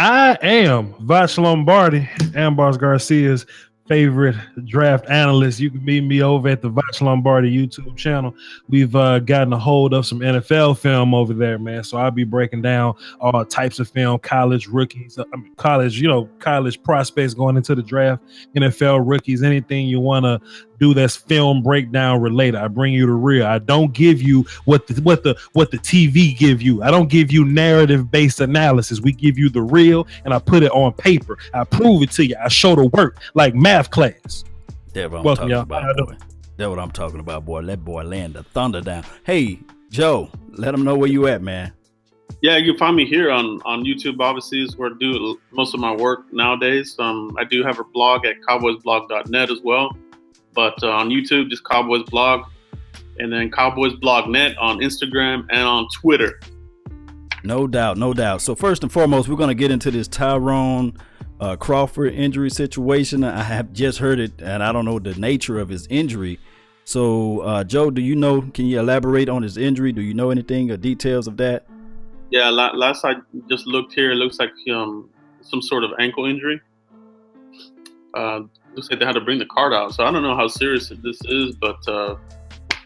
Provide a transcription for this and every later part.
I am Voch Lombardi, Ambar Garcia's favorite draft analyst. You can meet me over at the Voch Lombardi YouTube channel. We've gotten a hold of some NFL film over there, man. So I'll be breaking down all types of film, college rookies, college prospects going into the draft, NFL rookies, anything you want to do that's film breakdown related. I bring you the real. I don't give you what the TV give you. I don't give you narrative based analysis. We give you the real, and I put it on paper. I prove it to you. I show the work like math class. That's what I'm talking about, boy. That's what I'm talking about, boy. Let boy land the thunder down. Hey, Joe, let them know where you at, man. Yeah, you can find me here on YouTube. Obviously, is where I do most of my work nowadays. I do have a blog at cowboysblog.net as well. But on YouTube, just Cowboys Blog, and then Cowboys Blog Net on Instagram and on Twitter. No doubt, no doubt. So first and foremost, we're going to get into this Tyrone Crawford injury situation. I have just heard it, and I don't know the nature of his injury. So, Joe, can you elaborate on his injury? Do you know anything or details of that? Yeah, last I just looked here, it looks like some sort of ankle injury. Looks like they had to bring the card out, so I don't know how serious this is. But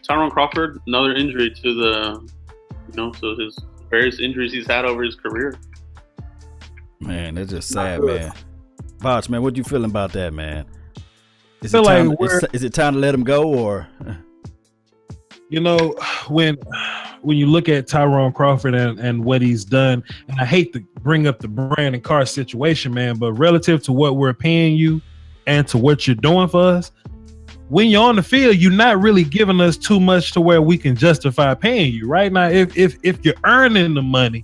Tyrone Crawford, another injury to to his various injuries he's had over his career. Man, that's just sad, man. Voch, man, what you feeling about that, man? Is it time to let him go, or? When you look at Tyrone Crawford and what he's done, and I hate to bring up the Brandon Carr situation, man, but relative to what we're paying you and to what you're doing for us, when you're on the field, you're not really giving us too much to where we can justify paying you. Right now, if you're earning the money,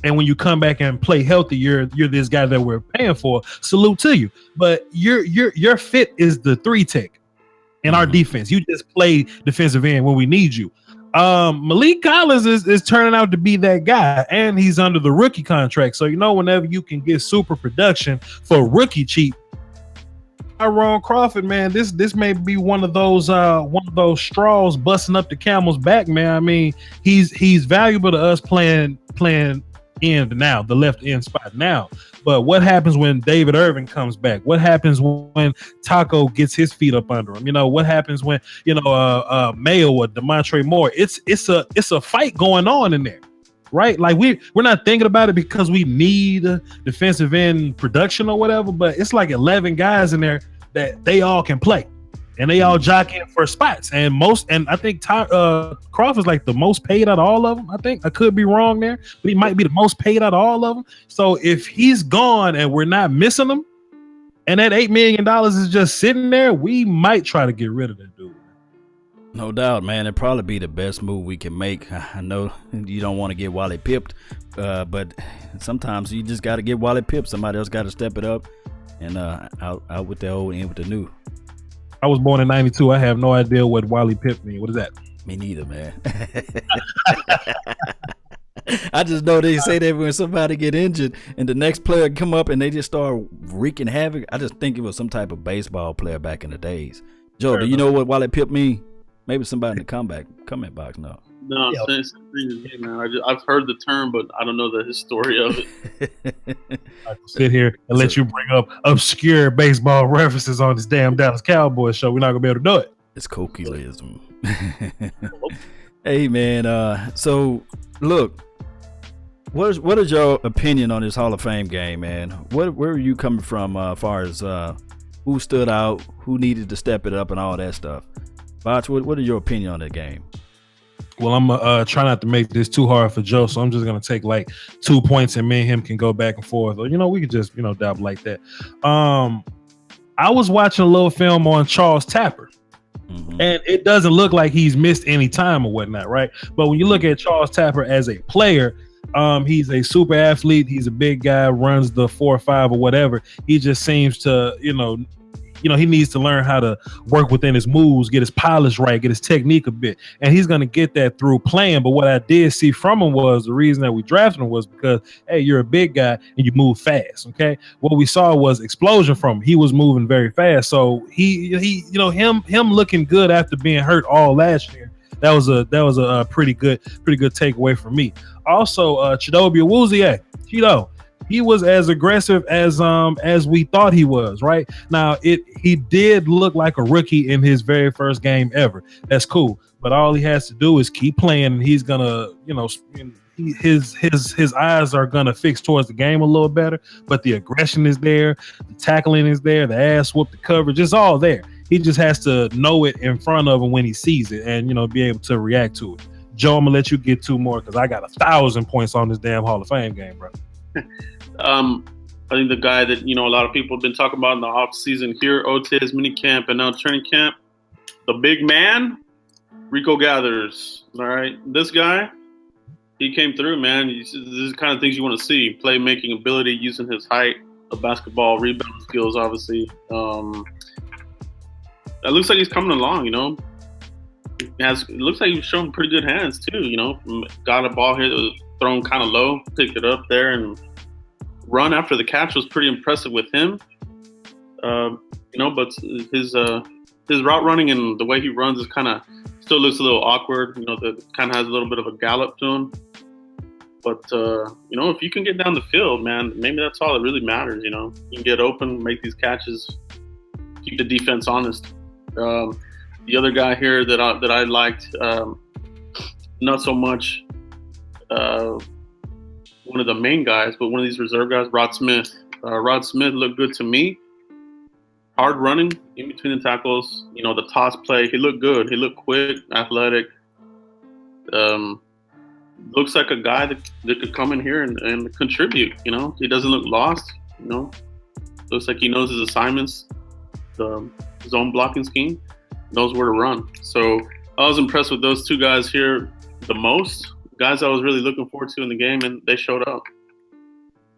and when you come back and play healthy, you're this guy that we're paying for. Salute to you. But your fit is the 3 tech in our defense. You just play defensive end when we need you. Malik Collins is turning out to be that guy, and he's under the rookie contract. So whenever you can get super production for rookie cheap, Tyrone Crawford, man, this may be one of those straws busting up the camel's back, man. I mean, he's valuable to us playing end now, the left end spot now. But what happens when David Irvin comes back? What happens when Taco gets his feet up under him? What happens when Mayo or Demontre Moore? It's a fight going on in there, right? Like we're not thinking about it because we need defensive end production or whatever. But it's like 11 guys in there that they all can play, and they all jockeying for spots. And I think Crawford's like the most paid out of all of them. I think I could be wrong there, but he might be the most paid out of all of them. So if he's gone and we're not missing him, and that $8 million is just sitting there, we might try to get rid of that dude. No doubt, man. It'd probably be the best move we can make. I know you don't want to get Wally pipped, but sometimes you just got to get Wally pipped. Somebody else got to step it up and out with the old, in with the new. I was born in 92. I have no idea what Wally Pip means. What is that? Me neither, man. I just know they say that when somebody get injured and the next player come up and they just start wreaking havoc. I just think it was some type of baseball player back in the days. Joe, do you know what Wally Pip mean? Maybe somebody in the comment box knows. No, same thing as you, man. I've heard the term, but I don't know the history of it. I can sit here and let you bring up obscure baseball references on this damn Dallas Cowboys show. We're not gonna be able to do it. It's colloquialism. Hey, man. So look, what is your opinion on this Hall of Fame game, man? Where are you coming from as far as who stood out, who needed to step it up, and all that stuff? Voch, what is your opinion on that game? Well, I'm try not to make this too hard for Joe, so I'm just gonna take like 2 points, and me and him can go back and forth. Or we could just dabble like that. I was watching a little film on Charles Tapper, and it doesn't look like he's missed any time or whatnot, right? But when you look at Charles Tapper as a player, he's a super athlete. He's a big guy, runs the 4.5 or whatever. He just seems to, he needs to learn how to work within his moves, get his polish right, get his technique a bit. And he's going to get that through playing. But what I did see from him was the reason that we drafted him was because, hey, you're a big guy and you move fast. Okay. What we saw was explosion from him. He was moving very fast. So he him looking good after being hurt all last year. That was a pretty good takeaway for me. Also, Chidobe Awuzie, Cheeto. he was as aggressive as we thought he was. Right now, he did look like a rookie in his very first game ever. That's cool, but all he has to do is keep playing, and he's gonna, his eyes are gonna fix towards the game a little better. But the aggression is there, the tackling is there, the ass whoop, the coverage is all there. He just has to know it in front of him when he sees it, and be able to react to it. Joe, I'm gonna let you get 2 more because I got 1,000 points on this damn Hall of Fame game, bro. I think the guy that a lot of people have been talking about in the off season here, OTA's mini camp and now training camp, the big man, Rico Gathers. All right, this guy, he came through, man. This is the kind of things you want to see: playmaking ability, using his height, the basketball rebound skills, obviously. It looks like he's coming along, It looks like he's showing pretty good hands too, Got a ball here that was thrown kind of low, picked it up there, and run after the catch was pretty impressive with him. But his route running and the way he runs is kind of still looks a little awkward. The kind of has a little bit of a gallop to him. But if you can get down the field, man, maybe that's all that really matters. You can get open, make these catches, keep the defense honest. The other guy here that I liked, not so much one of the main guys, but one of these reserve guys, Rod Smith. Rod Smith looked good to me. Hard running in between the tackles, the toss play. He looked good. He looked quick, athletic. Looks like a guy that could come in here and contribute. He doesn't look lost. Looks like he knows his assignments, the zone blocking scheme, knows where to run. So I was impressed with those 2 guys here the most. Guys I was really looking forward to in the game, and they showed up.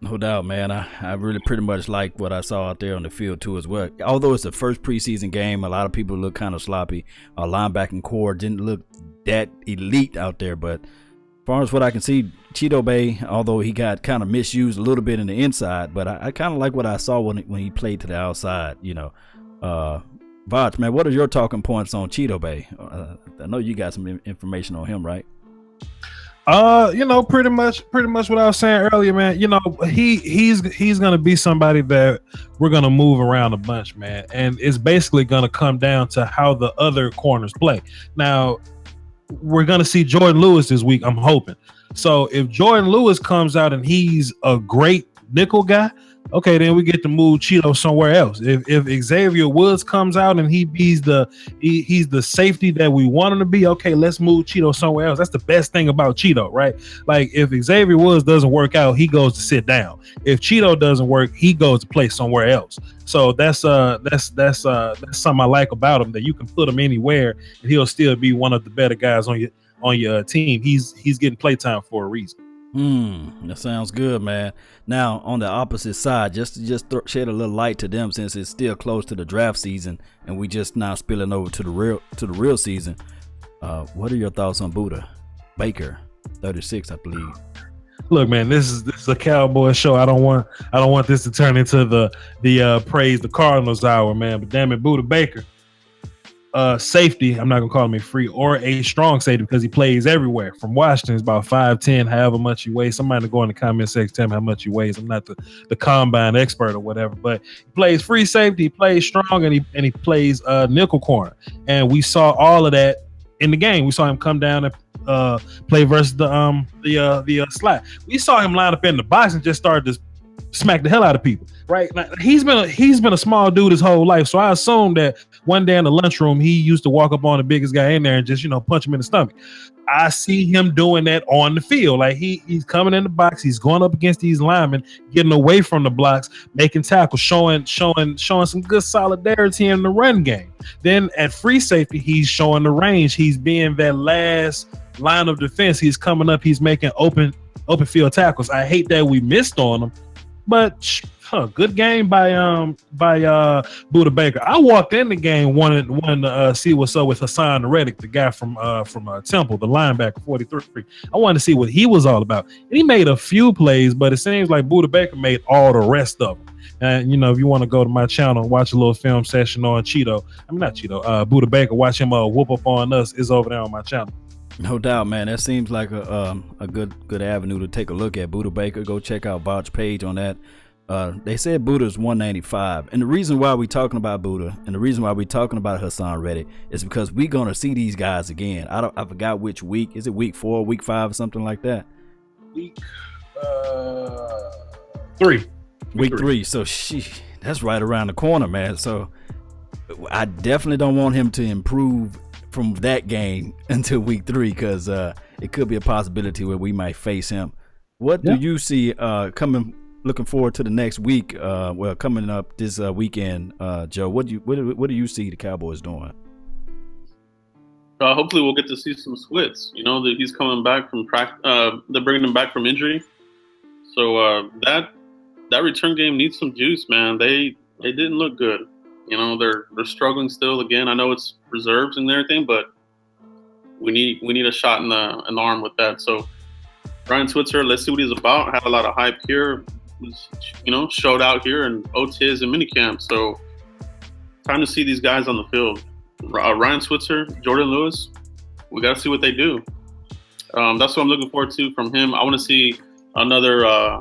No doubt, man. I really pretty much like what I saw out there on the field too as well. Although it's the first preseason game, a lot of people look kind of sloppy. Our linebacking core didn't look that elite out there, but as far as what I can see, Cheeto Bay, although he got kind of misused a little bit in the inside, but I kind of like what I saw when he played to the outside. Voch, man, what are your talking points on Cheeto Bay? I know you got some information on him, right? Pretty much what I was saying earlier, man. He's gonna be somebody that we're gonna move around a bunch, man, and it's basically gonna come down to how the other corners play. Now, we're gonna see Jordan Lewis this week, I'm hoping. So if Jordan Lewis comes out and he's a great nickel guy, okay, then we get to move Cheeto somewhere else. If Xavier Woods comes out and he's the safety that we want him to be, okay, let's move Cheeto somewhere else. That's the best thing about Cheeto, right? Like if Xavier Woods doesn't work out, he goes to sit down. If Cheeto doesn't work, he goes to play somewhere else. So that's something I like about him, that you can put him anywhere and he'll still be one of the better guys on your team. He's getting playtime for a reason. That sounds good, man. Now, on the opposite side, just shed a little light to them, since it's still close to the draft season and we just now spilling over to the real season. What are your thoughts on Buda Baker, 36, I believe? Look, man, this is a Cowboys show. I don't want this to turn into the praise the Cardinals hour, man. But damn it, Buda Baker, safety. I'm not gonna call him a free or a strong safety because he plays everywhere. From Washington, he's about 5'10", however much he weighs. Somebody go in the comment section, tell me how much he weighs. I'm not the combine expert or whatever, but he plays free safety, he plays strong, and he plays nickel corner. And we saw all of that in the game. We saw him come down and play versus the slot. We saw him line up in the box and just started to smack the hell out of people. Right now, he's been a small dude his whole life, so I assume that one day in the lunchroom he used to walk up on the biggest guy in there and just punch him in the stomach. I see him doing that on the field. Like he's coming in the box, he's going up against these linemen, getting away from the blocks, making tackles, showing some good solidarity in the run game. Then at free safety, he's showing the range. He's being that last line of defense. He's coming up, he's making open field tackles. I hate that we missed on him, but good game by Buda Baker. I walked in the game wanting to see what's up with Hassan Reddick, the guy from Temple, the linebacker, 43. I wanted to see what he was all about. And he made a few plays, but it seems like Buda Baker made all the rest of them. And if you want to go to my channel and watch a little film session on Buda Baker, watch him whoop up on us, is over there on my channel. No doubt, man. That seems like a good avenue to take a look at. Buda Baker, go check out Voch's page on that. They said Buda's 195, and the reason why we talking about Buda and the reason why we talking about Hassan Reddick is because we gonna see these guys again. I forgot which week. Is it week 4, week 5, or something like that? Week 3. Week 3. So that's right around the corner, man. So I definitely don't want him to improve from that game until week 3, because it could be a possibility where we might face him. What do you see looking forward to the next week? Coming up this weekend, Joe. What do you see the Cowboys doing? Hopefully, we'll get to see some splits. You know, that he's coming back from practice. They're bringing him back from injury, so that return game needs some juice, man. They didn't look good. You know, they're struggling still. Again, I know it's reserves and everything, but we need a shot in the arm with that. So Ryan Switzer, let's see what he's about. Had a lot of hype here. Was, showed out here in OTAs and minicamp. So time to see these guys on the field. Ryan Switzer, Jordan Lewis, we got to see what they do. That's what I'm looking forward to from him. I want to see another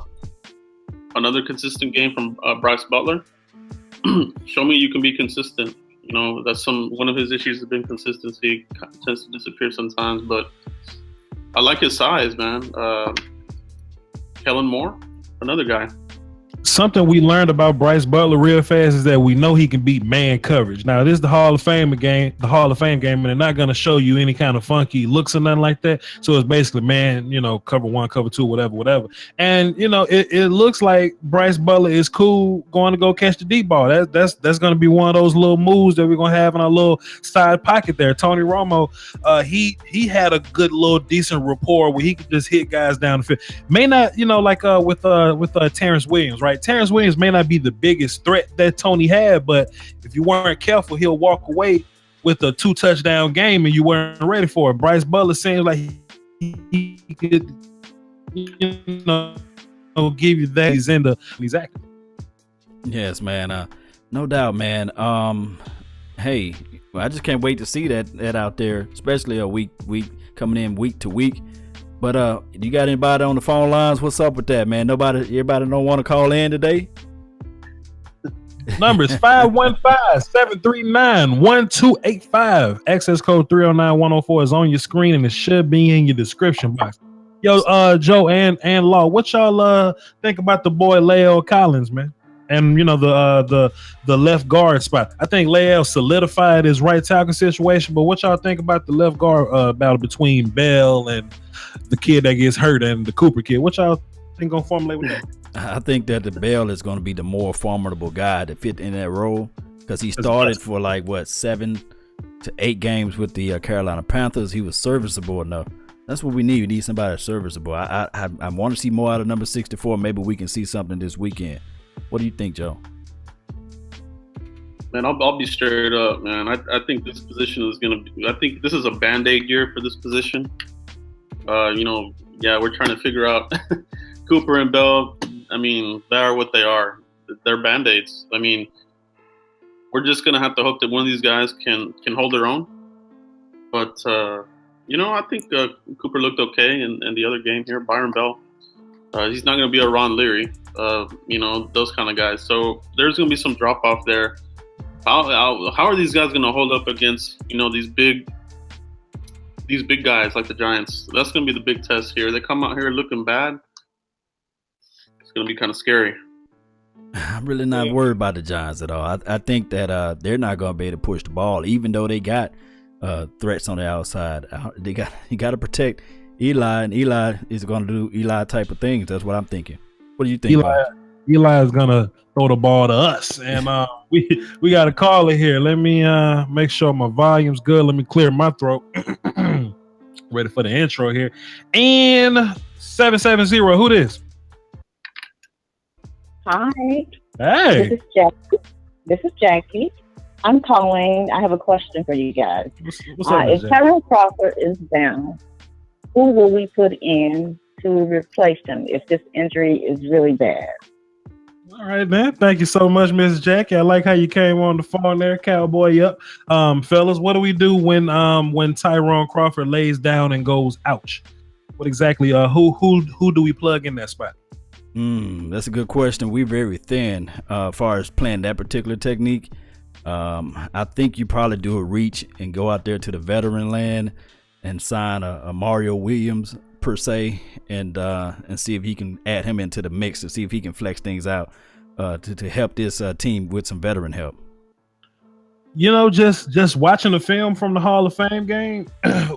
consistent game from Bryce Butler. Show me you can be consistent. You know, that's one of his issues has been consistency. Tends to disappear sometimes, but I like his size, man. Kellen Moore, another guy. Something we learned about Bryce Butler real fast is that we know he can beat man coverage. Now, this is the Hall of Fame game, and they're not going to show you any kind of funky looks or nothing like that. So it's basically man, cover 1, cover 2, whatever. And it looks like Bryce Butler is cool going to go catch the deep ball. That's going to be one of those little moves that we're going to have in our little side pocket there. Tony Romo, he had a good little decent rapport where he could just hit guys down the field. May not, with Terrence Williams, right? Terrence Williams may not be the biggest threat that Tony had, but if you weren't careful, he'll walk away with a 2 touchdown game and you weren't ready for it. Bryce Butler seems like he could, give you that. He's active. Yes, man. No doubt, man. Hey, I just can't wait to see that out there, especially a week coming in week to week. But you got anybody on the phone lines? What's up with that, man? Everybody don't want to call in today? Number is 515-739-1285. Access code 309-104 is on your screen and it should be in your description box. Yo, Joe and Law, what y'all think about the boy Lael Collins, man? And the left guard spot. I think Lael solidified his right tackle situation, but what y'all think about the left guard battle between Bell and the kid that gets hurt and the Cooper kid? What y'all think gonna formulate with that? I think that the Bell is going to be the more formidable guy to fit in that role, because he started for 7 to 8 games with the Carolina Panthers. He was serviceable enough. That's what we need. We need somebody serviceable. I want to see more out of number 64. Maybe we can see something this weekend. What do you think, Joe? Man, I'll be straight up, man. I think this position is going to be – I think this is a Band-Aid year for this position. We're trying to figure out Cooper and Bell. I mean, they are what they are. They're Band-Aids. I mean, we're just going to have to hope that one of these guys can hold their own. But, I think Cooper looked okay in the other game here. Byron Bell. He's not going to be a Ron Leary, those kind of guys. So there's going to be some drop-off there. How are these guys going to hold up against, these big guys like the Giants? That's going to be the big test here. They come out here looking bad. It's going to be kind of scary. I'm really not worried about the Giants at all. I think that they're not going to be able to push the ball, even though they got threats on the outside. You got to protect Eli, and Eli is going to do Eli type of things. That's what I'm thinking. What do you think? Eli is going to throw the ball to us, and we got a caller here. Let me make sure my volume's good. Let me clear my throat. Ready for the intro here. And 770, who this? Hi. Hey. This is Jackie. I'm calling. I have a question for you guys. What's up, if Tyrone Crawford is down, who will we put in to replace him if this injury is really bad? All right, man. Thank you so much, Miss Jackie. I like how you came on the phone there, cowboy up. Fellas, what do we do when Tyrone Crawford lays down and goes ouch? What exactly who do we plug in that spot? That's a good question. We're very thin as far as playing that particular technique. I think you probably do a reach and go out there to the veteran land and sign a Mario Williams per se, and see if he can add him into the mix to see if he can flex things out to help this team with some veteran help. You know, just watching the film from the Hall of Fame game,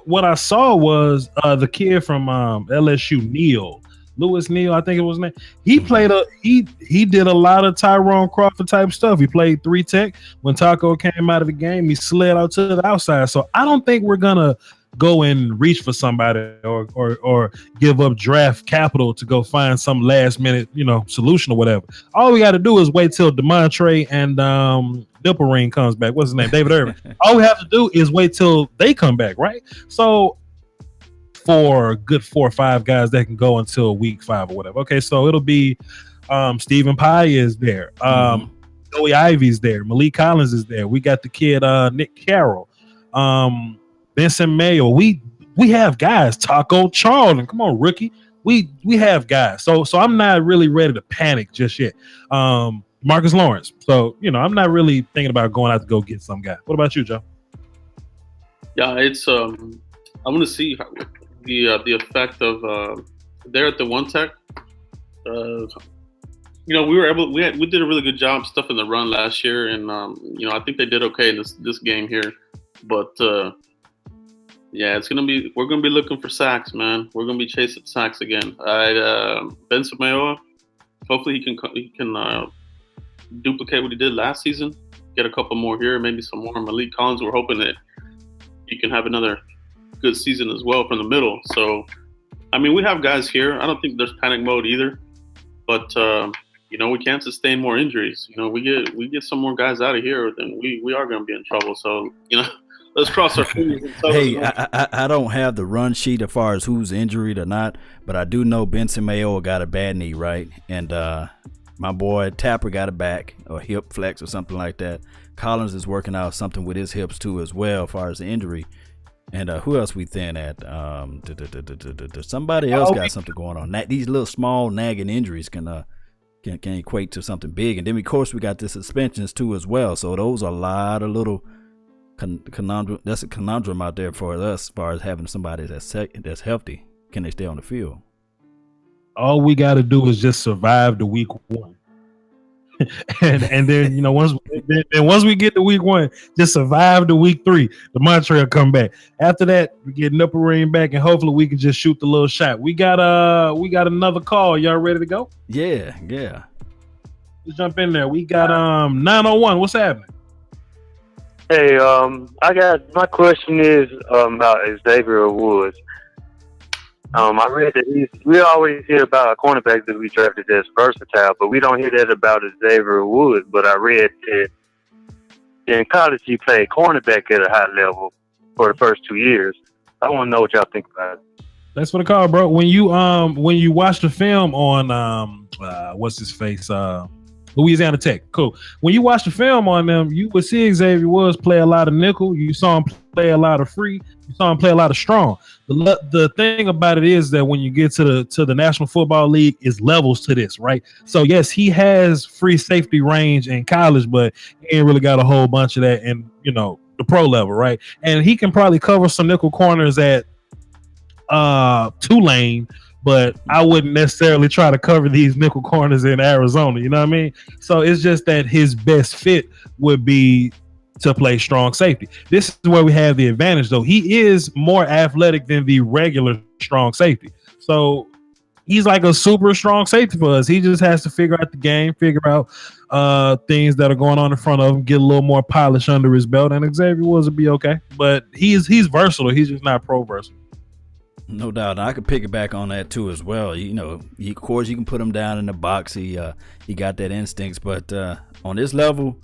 what I saw was the kid from LSU, Lewis Neal, I think it was his name. He played he did a lot of Tyrone Crawford type stuff. He played 3 tech. When Taco came out of the game, he slid out to the outside. So I don't think we're gonna go and reach for somebody or give up draft capital to go find some last minute, solution or whatever. All we got to do is wait till DeMontre and Dipperine comes back. What's his name? David Irvin. All we have to do is wait till they come back, right? So for a good 4 or 5 guys that can go until week 5 or whatever. Okay, so it'll be Stephen Pye is there. Joey Ivy's there. Malik Collins is there. We got the kid Nick Carroll. Vincent Mayo. We have guys. Taco Charlton. Come on, rookie. We have guys. So I'm not really ready to panic just yet. Marcus Lawrence. So I'm not really thinking about going out to go get some guy. What about you, Joe? Yeah, it's I want to see how, the effect of there at the one tech. We did a really good job stuffing the run last year, and I think they did okay in this game here, but. Yeah, we're gonna be looking for sacks, man. We're gonna be chasing sacks again. Ben Samoa, hopefully he can duplicate what he did last season. Get a couple more here, maybe some more. Malik Collins, we're hoping that he can have another good season as well from the middle. So, we have guys here. I don't think there's panic mode either, but we can't sustain more injuries. We get some more guys out of here, then we are gonna be in trouble. So, let's cross our fingers. Hey, I don't have the run sheet as far as who's injured or not, but I do know Benson Mayo got a bad knee, right? And my boy Tapper got a back or hip flex or something like that. Collins is working out something with his hips too as well as far as the injury. And who else we thin at? Somebody else got something going on. These little small nagging injuries can equate to something big. And then of course we got the suspensions too as well. So those are a lot of little conundrum. That's a conundrum out there for us as far as having somebody that's healthy. Can they stay on the field? All we got to do is just survive the week 1, and then once we get to week 1, just survive the week 3. The Montreal will come back. After that, we get Nipperine back, and hopefully we can just shoot the little shot. We got another call. Y'all ready to go? Yeah. Let's jump in there. We got 901. What's happening? Hey, my question is about Xavier Woods. I read that we always hear about cornerbacks that we drafted that's versatile, but we don't hear that about Xavier Woods. But I read that in college he played cornerback at a high level for the first 2 years. I want to know what y'all think about it. That's what I call, bro. When you watch the film on what's his face, Louisiana Tech, cool. When you watch the film on them, you would see Xavier Woods play a lot of nickel. You saw him play a lot of free. You saw him play a lot of strong. The thing about it is that when you get to the National Football League, is levels to this, right? So yes, he has free safety range in college, but he ain't really got a whole bunch of that in the pro level, right? And he can probably cover some nickel corners at Tulane, but I wouldn't necessarily try to cover these nickel corners in Arizona. You know what I mean? So it's just that his best fit would be to play strong safety. This is where we have the advantage, though. He is more athletic than the regular strong safety. So he's like a super strong safety for us. He just has to figure out the game, figure out things that are going on in front of him, get a little more polish under his belt, and Xavier Woods will be okay. But he's versatile. He's just not pro versatile. No doubt. And I could pick it back on that too as well. Of course you can put him down in the box. He got that instincts, but on this level,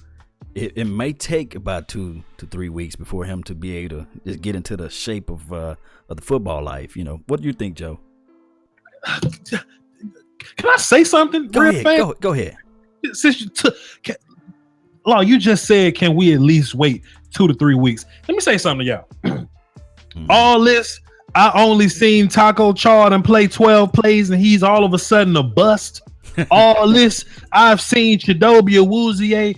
it may take about 2 to 3 weeks before him to be able to just get into the shape of the football life. What do you think, Joe? Can I say something? Go ahead. since you took, Law, you just said, can we at least wait 2 to 3 weeks? Let me say something to y'all. All this, I only seen Taco Chard and play 12 plays, and he's all of a sudden a bust. All this, I've seen Chidobe Awuzie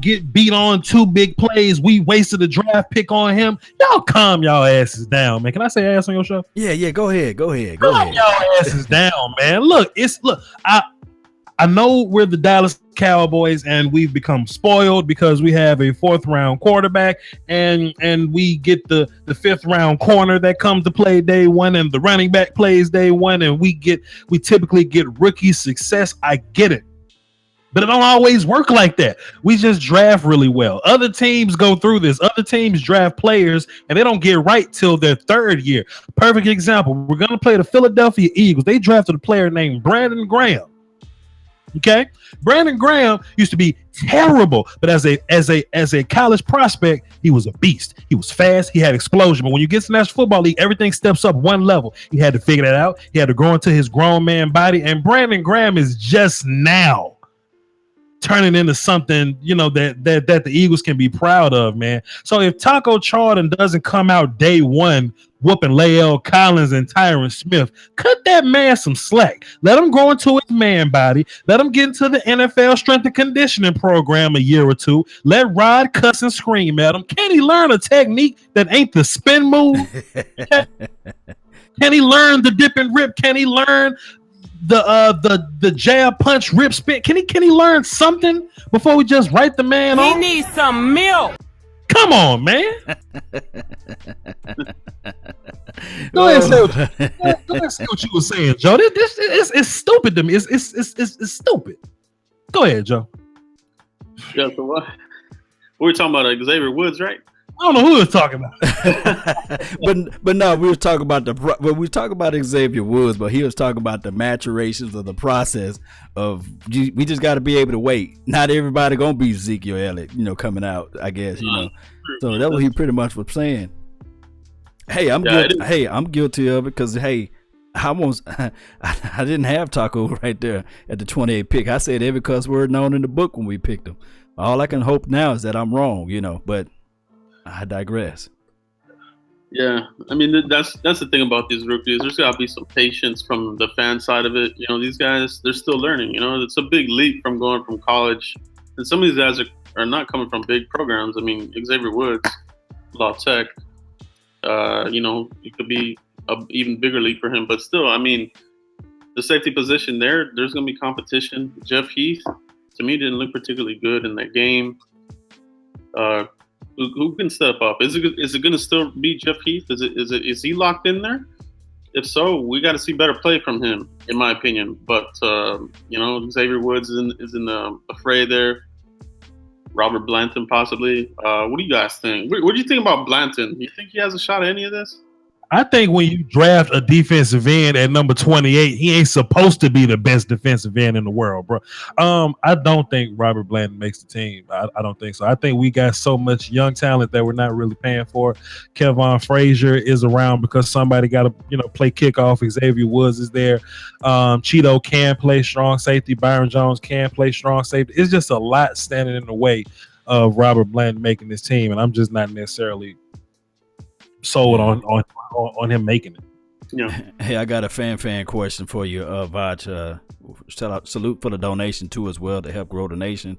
get beat on 2 big plays. We wasted a draft pick on him. Y'all calm y'all asses down, man. Can I say ass on your show? Yeah, go ahead. Calm y'all asses down, man. Look, I know we're the Dallas Cowboys and we've become spoiled because we have a 4th round quarterback and we get the 5th round corner that comes to play day 1 and the running back plays day 1 and we typically get rookie success. I get it. But it don't always work like that. We just draft really well. Other teams go through this. Other teams draft players and they don't get right till their 3rd year. Perfect example. We're going to play the Philadelphia Eagles. They drafted a player named Brandon Graham. Okay, Brandon Graham used to be terrible, but as a college prospect, he was a beast. He was fast. He had explosion. But when you get to the National Football League, everything steps up one level. He had to figure that out. He had to grow into his grown man body. And Brandon Graham is just now turning into something, that the Eagles can be proud of, man. So if Taco Charlton doesn't come out day 1 whooping Lael Collins and Tyron Smith, cut that man some slack. Let him grow into his man body. Let him get into the NFL strength and conditioning program a year or 2. Let Rod cuss and scream at him. Can he learn a technique that ain't the spin move? Can he learn the dip and rip? Can he learn the jab punch rip spin? Can he learn something before we just write the man off? He needs some milk. Come on, man. Go ahead and say what you were saying, Joe. This is stupid to me. It's stupid. Go ahead, Joe. Yeah, so what? We were talking about Xavier Woods, right? I don't know who was talking about. but no, we were talking about Xavier Woods, but he was talking about the maturations of the process of we just got to be able to wait. Not everybody gonna be Ezekiel Elliott, coming out. I guess So that was he pretty much was saying. Hey, I'm guilty of it because I didn't have Taco right there at the 28 pick. I said every cuss word known in the book when we picked him. All I can hope now is that I'm wrong, but I digress. Yeah, I mean that's the thing about these rookies. There's got to be some patience from the fan side of it. These guys, they're still learning. It's a big leap from going from college, and some of these guys are not coming from big programs. I mean, Xavier Woods, Law Tech. It could be an even bigger leap for him, but still, I mean, the safety position there's going to be competition. Jeff Heath, to me, didn't look particularly good in that game. Who can step up? Is it going to still be Jeff Heath? Is he locked in there? If so, we got to see better play from him, in my opinion. But Xavier Woods is in the fray there. Robert Blanton possibly. What do you guys think? What do you think about Blanton? You think he has a shot at any of this? I think when you draft a defensive end at number 28, he ain't supposed to be the best defensive end in the world, bro. I don't think Robert Blanton makes the team. I don't think so. I think we got so much young talent that we're not really paying for. Kevon Frazier is around because somebody got to, play kickoff. Xavier Woods is there. Cheeto can play strong safety. Byron Jones can play strong safety. It's just a lot standing in the way of Robert Blanton making this team, and I'm just not necessarily sold on him making it. Yeah. Hey, I got a fan question for you, Voch. Salute for the donation too as well to help grow the nation.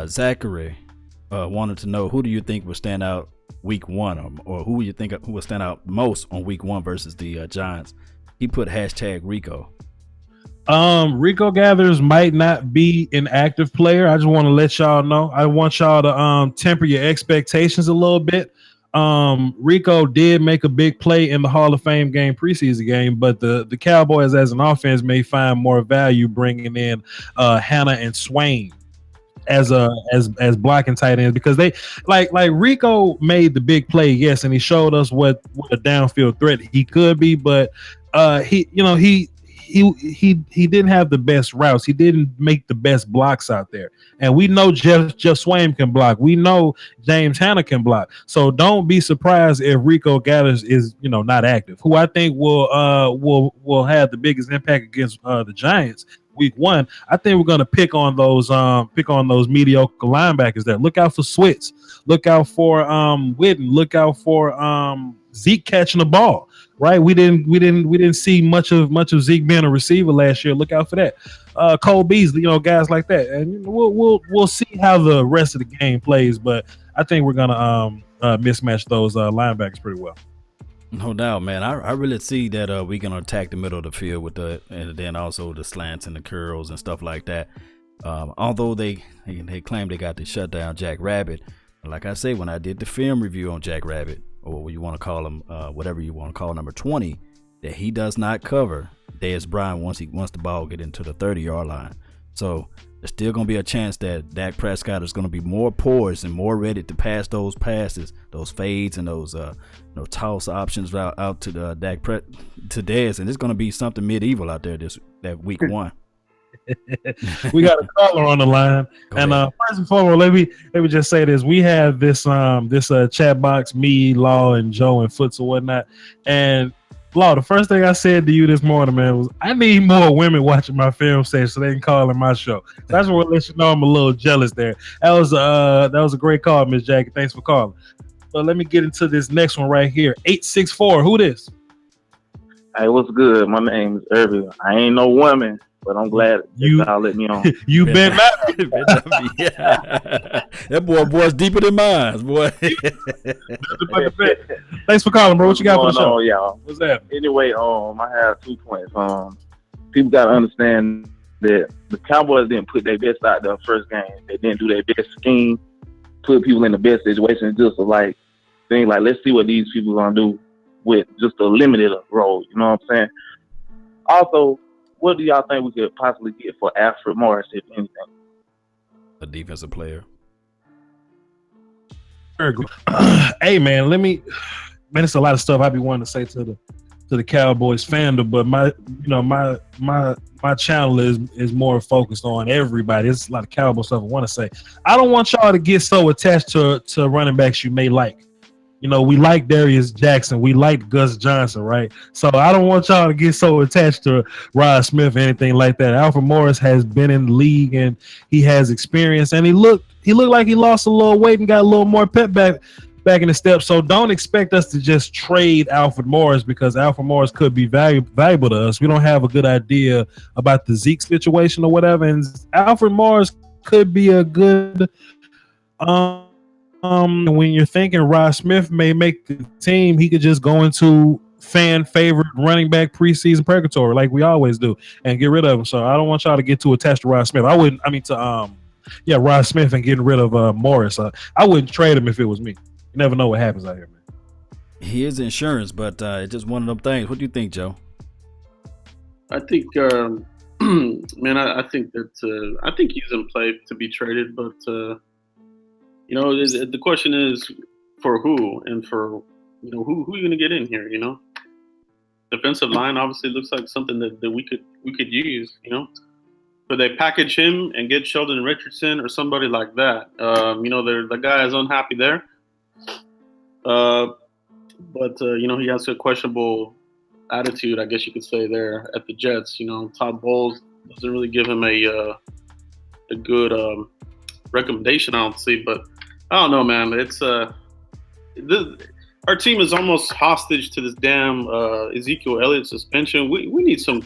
Zachary wanted to know, who do you think will stand out week 1, or who you think who will stand out most on week 1 versus the Giants? He put #Rico. Rico Gathers might not be an active player. I just want to let y'all know. I want y'all to temper your expectations a little bit. Rico did make a big play in the Hall of Fame game, preseason game, but the Cowboys as an offense may find more value bringing in Hannah and Swain as blocking tight ends, because they like Rico made the big play, yes, and he showed us what a downfield threat he could be, but he didn't have the best routes. He didn't make the best blocks out there. And we know Jeff Swain can block. We know James Hanna can block. So don't be surprised if Rico Gathers is, not active. Who I think will have the biggest impact against the Giants week 1. I think we're gonna pick on those mediocre linebackers there. Look out for Switz. Look out for Witten. Look out for Zeke catching the ball. Right? We didn't see much of Zeke being a receiver last year. Look out for that. Cole Beasley, guys like that. And we'll see how the rest of the game plays, but I think we're gonna mismatch those linebackers pretty well. No doubt, man. I really see that we're gonna attack the middle of the field with and then also the slants and the curls and stuff like that. Although they claim they got to shut down Jack Rabbit, like I say, when I did the film review on Jack Rabbit, or what you want to call him, whatever you want to call number 20, that he does not cover Dez Bryant once the ball get into the 30-yard line. So there's still going to be a chance that Dak Prescott is going to be more poised and more ready to pass those passes, those fades, and those toss options out to the to Dez, and it's going to be something medieval out there that week 1. We got a caller on the line, and first and foremost, let me just say this: we have this chat box, me, Law, and Joe, and Foots or whatnot, and. Law, the first thing I said to you this morning, man, was I need more women watching my film station so they can call in my show. That's what lets you know I'm a little jealous there. That was a great call, Miss Jackie. Thanks for calling. But let me get into this next one right here. 864. Who this? Hey, what's good? My name is Irving. I ain't no woman, but I'm glad y'all let me on. You been married. That boy's deeper than mine, boy. Thanks for calling, bro. What you got for the show? Y'all? What's that? Anyway, I have 2 points. People got to understand that the Cowboys didn't put their best out there first game. They didn't do their best scheme, put people in the best situation. It's just a thing let's see what these people are gonna do with just a limited role. You know what I'm saying? Also, what do y'all think we could possibly get for Alfred Morris, if anything? A defensive player. Hey man, it's a lot of stuff I be wanting to say to the Cowboys fandom, but my channel is more focused on everybody. There's a lot of Cowboy stuff I want to say. I don't want y'all to get so attached to running backs you may like. We like Darius Jackson. We like Gus Johnson, right? So I don't want y'all to get so attached to Rod Smith or anything like that. Alfred Morris has been in the league and he has experience, and he looked like he lost a little weight and got a little more pep back in the steps. So don't expect us to just trade Alfred Morris, because Alfred Morris could be valuable to us. We don't have a good idea about the Zeke situation or whatever, and Alfred Morris could be a good when you're thinking Rod Smith may make the team, he could just go into fan favorite running back preseason purgatory like we always do and get rid of him. So I don't want y'all to get too attached to Rod Smith. Rod Smith and getting rid of Morris. I wouldn't trade him if it was me. You never know what happens out here, man. He is insurance, but it's just one of them things. What do you think, Joe? I think, man, I think he's in play to be traded, but the question is for who, and for who are you going to get in here? Defensive line obviously looks like something that we could use. Could they package him and get Sheldon Richardson or somebody like that? The guy is unhappy there. But he has a questionable attitude, I guess you could say, there at the Jets. Todd Bowles doesn't really give him a good recommendation, I don't see. But I don't know, man. It's our team is almost hostage to this damn Ezekiel Elliott suspension. We need some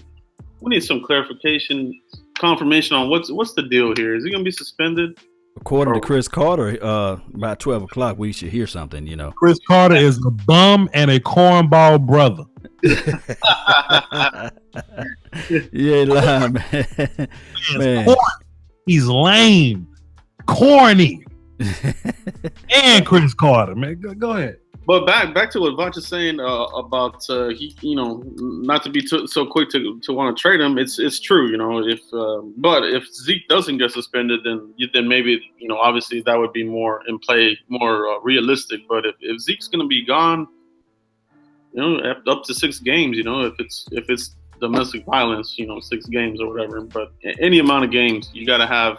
confirmation on what's the deal here. Is he gonna be suspended? According to Chris Carter, about 12 o'clock, we should hear something, Chris Carter is a bum and a cornball brother. You ain't lying, man. He's lame, corny. And Chris Carter, man. Go ahead. But back to what Voch is saying about not to be so quick to want to trade him. It's true, but if Zeke doesn't get suspended, then maybe obviously that would be more in play, more realistic. But if Zeke's going to be gone, up to 6 games, if it's domestic violence, 6 games or whatever. But any amount of games, you got to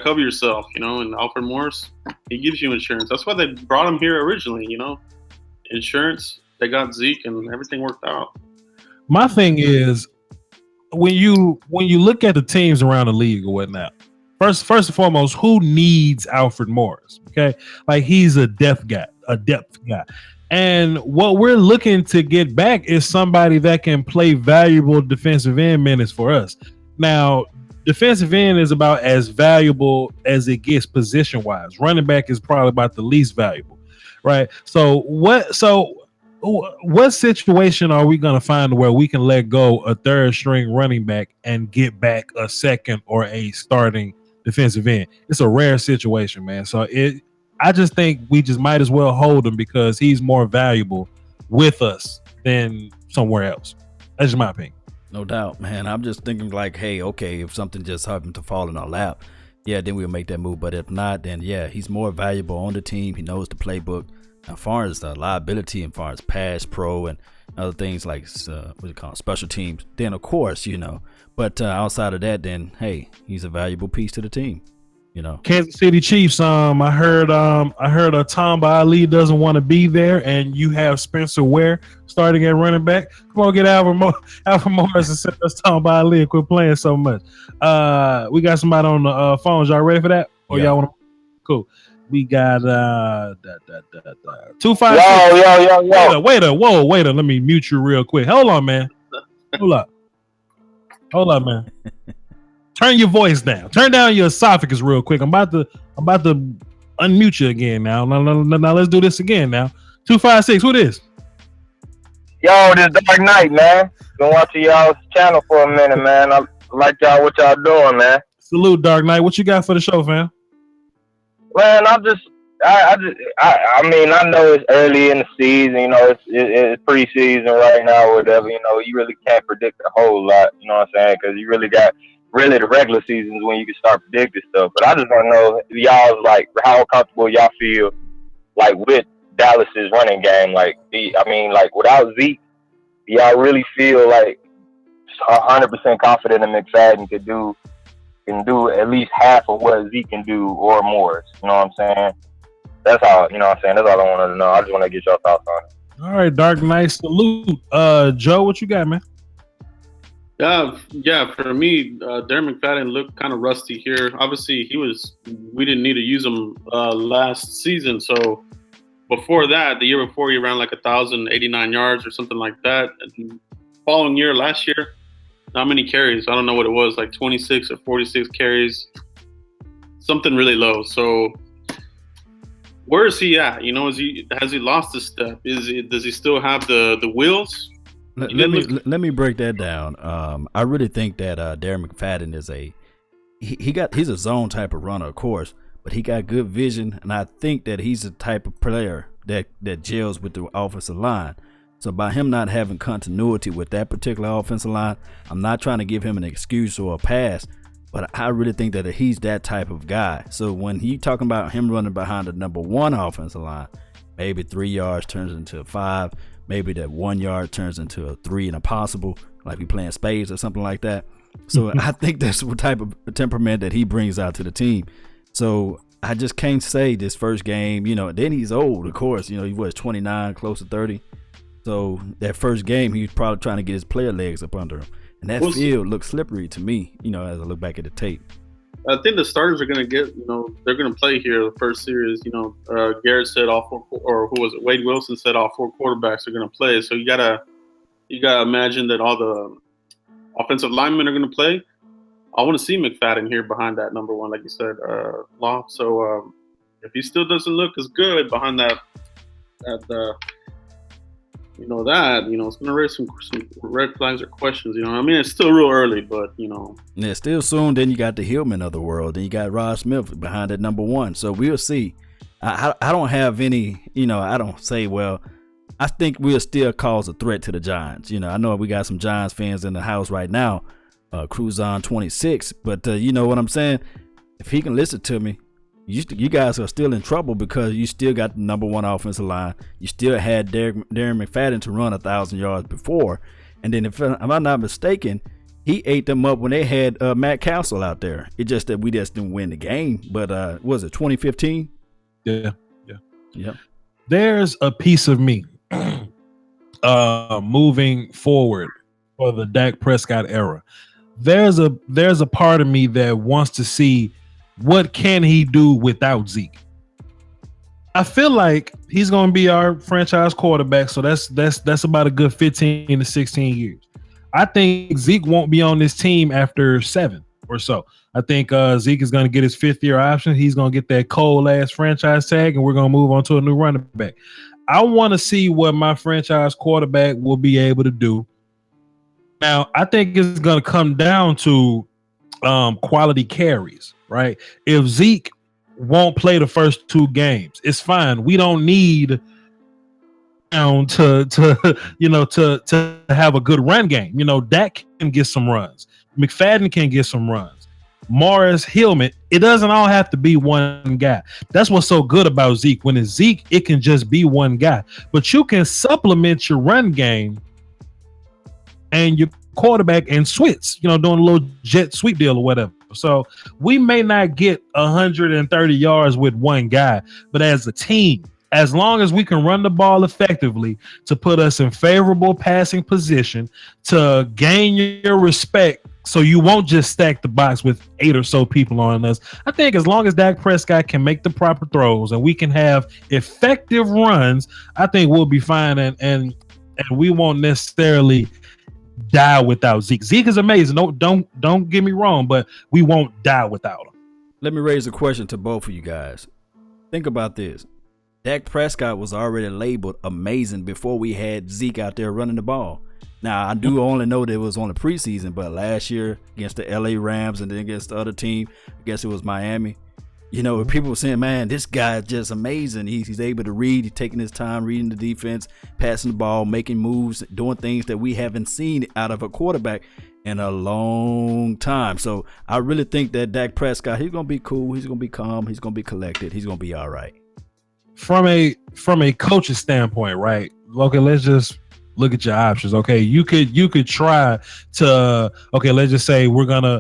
cover yourself, and Alfred Morris, he gives you insurance. That's why they brought him here originally, Insurance. They got Zeke and everything worked out. My thing is, when you look at the teams around the league or whatnot, first and foremost, who needs Alfred Morris? Okay, like he's a depth guy. And what we're looking to get back is somebody that can play valuable defensive end minutes for us. Now, defensive end is about as valuable as it gets position wise. Running back is probably about the least valuable, right? So what situation are we going to find where we can let go a third string running back and get back a second or a starting defensive end? It's a rare situation, man. So I just think we just might as well hold him because he's more valuable with us than somewhere else. That's just my opinion. No doubt, man. I'm just thinking like, hey, okay, if something just happened to fall in our lap, yeah, then we'll make that move. But if not, then yeah, he's more valuable on the team. He knows the playbook. As far as the liability, and as far as pass pro and other things like what do you call it, special teams, then of course, But outside of that, then hey, he's a valuable piece to the team. Kansas City Chiefs. I heard Tamba Ali doesn't want to be there, and you have Spencer Ware starting at running back. Come on, get Alfred Morris and send us Tamba Ali and quit playing so much. We got somebody on the phones. Y'all ready for that? Or y'all want to? Cool. We got 256. Yo. Wait a. Let me mute you real quick. Hold on, man. Hold up, man. Turn your voice down. Turn down your esophagus real quick. I'm about to unmute you again now. Now let's do this again now. 256. Who this? Yo, this Dark Knight, man. Been watching y'all's channel for a minute, man. I like what y'all doing, man. Salute, Dark Knight. What you got for the show, fam? Man, I mean, I know it's early in the season, it's preseason right now or whatever, you really can't predict a whole lot, you know what I'm saying? Because you really got the regular seasons when you can start predicting stuff. But I just want to know y'all, like, how comfortable y'all feel, like, with Dallas's running game. Like, without Zeke, y'all really feel like 100% confident in McFadden can do at least half of what Zeke can do or more. You know what I'm saying? That's all. You know what I'm saying? That's all I wanted to know. I just want to get your thoughts on it. All right, Dark Knight, salute. Joe, what you got, man? Yeah. For me, Darren McFadden looked kind of rusty here. Obviously, we didn't need to use him last season. So before that, the year before, he ran like 1,089 yards or something like that. And following year, last year, not many carries. I don't know what it was, like 26 or 46 carries, something really low. So where is he at? Has he lost a step? Does he still have the wheels? Let me break that down. I really think that Darren McFadden is he's a zone type of runner, of course, but he got good vision, and I think that he's the type of player that gels with the offensive line. So by him not having continuity with that particular offensive line, I'm not trying to give him an excuse or a pass, but I really think that he's that type of guy. So when he talking about him running behind the number one offensive line, maybe 3 yards turns into a 5, maybe that 1 yard turns into a 3 and a possible, like we playing spades or something like that. So I think that's what type of temperament that he brings out to the team. So I just can't say this first game, then he's old, of course, he was 29, close to 30. So that first game, he was probably trying to get his player legs up under him. And that field looks slippery to me, as I look back at the tape. I think the starters are going to get, they're going to play here the first series. Garrett said all four, or who was it? Wade Wilson said all 4 quarterbacks are going to play. So you gotta imagine that all the offensive linemen are going to play. I want to see McFadden here behind that number one, like you said, Law. So if he still doesn't look as good behind that, it's going to raise some red flags or questions. It's still real early, but Yeah, still soon. Then you got the Hillman of the world. Then you got Rod Smith behind that number one. So we'll see. I don't have any, I don't say, well, I think we'll still cause a threat to the Giants. I know we got some Giants fans in the house right now, Cruzon 26, but you know what I'm saying? If he can listen to me, you guys are still in trouble because you still got the number one offensive line. You still had Darren McFadden to run 1,000 yards before. And then if I'm not mistaken, he ate them up when they had Matt Castle out there. It's just that we just didn't win the game. But was it 2015? Yeah. There's a piece of me moving forward for the Dak Prescott era. There's a part of me that wants to see what can he do without Zeke. I feel like he's going to be our franchise quarterback, so that's about a good 15 to 16 years. I think Zeke won't be on this team after 7 or so. I think Zeke is going to get his 5th-year option. He's going to get that cold ass franchise tag, and we're going to move on to a new running back. I want to see what my franchise quarterback will be able to do. Now, I think it's going to come down to quality carries, right? If Zeke won't play the first 2 games, it's fine. We don't need to have a good run game. Dak can get some runs. McFadden can get some runs. Morris, Hillman, it doesn't all have to be one guy. That's what's so good about Zeke. When it's Zeke, it can just be one guy. But you can supplement your run game and your quarterback and switch, doing a little jet sweep deal or whatever. So we may not get 130 yards with one guy, but as a team, as long as we can run the ball effectively to put us in favorable passing position to gain your respect, so you won't just stack the box with 8 or so people on us. I think as long as Dak Prescott can make the proper throws and we can have effective runs, I think we'll be fine, and we won't necessarily die without Zeke. Zeke is amazing. Don't get me wrong, but we won't die without him. Let me raise a question to both of you guys. Think about this. Dak Prescott was already labeled amazing before we had Zeke out there running the ball. Now, I do only know that it was on the preseason, but last year against the LA Rams and then against the other team, I guess it was Miami, people were saying, man, this guy is just amazing. He's able to read. He's taking his time reading the defense, passing the ball, making moves, doing things that we haven't seen out of a quarterback in a long time. So I really think that Dak Prescott, he's going to be cool. He's going to be calm. He's going to be collected. He's going to be all right. From a coach's standpoint, right? Okay, let's just look at your options. Okay, you could try to, okay, let's just say we're gonna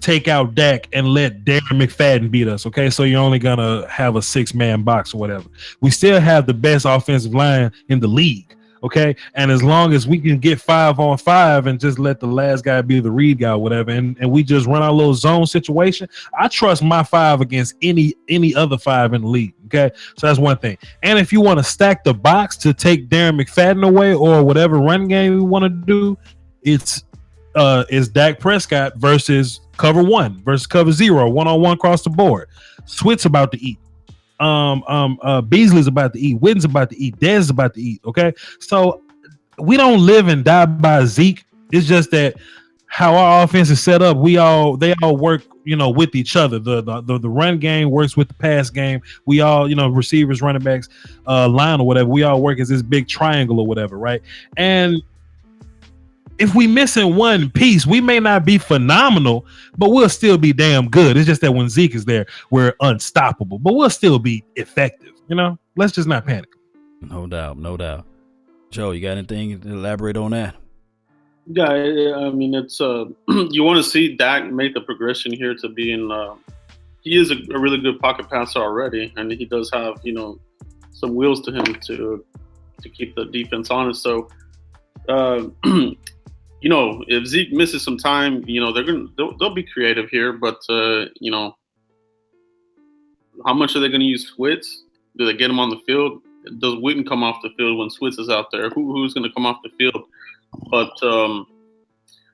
take out Dak and let Darren McFadden beat us. Okay, so you're only gonna have a 6-man box or whatever. We still have the best offensive line in the league. Okay, and as long as we can get 5-on-5 and just let the last guy be the read guy or whatever, and we just run our little zone situation, I trust my 5 against any other 5 in the league. Okay, so that's one thing. And if you want to stack the box to take Darren McFadden away or whatever run game we want to do, it's Dak Prescott versus cover 1 versus cover 0, 1-on-1 across the board. Swit's about to eat. Beasley's about to eat. Witten's about to eat. Dez is about to eat. Okay, so we don't live and die by Zeke. It's just that how our offense is set up, they all work, with each other. The run game works with the pass game. We all, receivers, running backs, line or whatever. We all work as this big triangle or whatever, right? And if we missing one piece, we may not be phenomenal, but we'll still be damn good. It's just that when Zeke is there, we're unstoppable, but we'll still be effective. Let's just not panic. No doubt. Joe, you got anything to elaborate on that? Yeah, I mean, it's you want to see Dak make the progression here to being. He is a really good pocket passer already, and he does have some wheels to him to keep the defense honest. So. If Zeke misses some time, they'll be creative here, but how much are they going to use Switz? Do they get him on the field? Does Witten come off the field when Switz is out there? Who's going to come off the field? But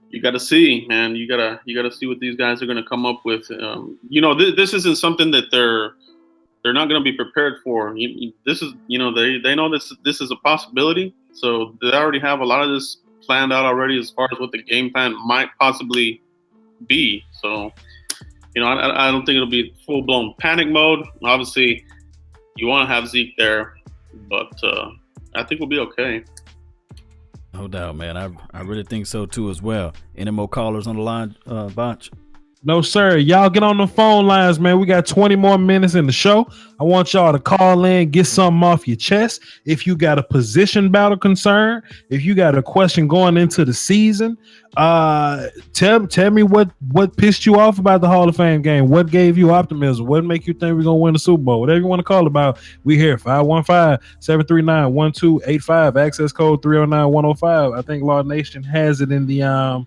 you got to see, man. You gotta see what these guys are going to come up with. This isn't something that they're not going to be prepared for. This is, they know this is a possibility, so they already have a lot of this planned out already as far as what the game plan might possibly be. So, I don't think it'll be full-blown panic mode. Obviously, you want to have Zeke there, but I think we'll be okay. No doubt, man. I really think so too as well. Any more callers on the line, Voch? No, sir. Y'all get on the phone lines, man. We got 20 more minutes in the show. I want y'all to call in, get something off your chest. If you got a position battle concern, if you got a question going into the season, tell me what pissed you off about the Hall of Fame game. What gave you optimism? What make you think we're gonna win the Super Bowl? Whatever you want to call it about, we here. 515-739-1285. Access code 309-105. I think Law Nation has it in the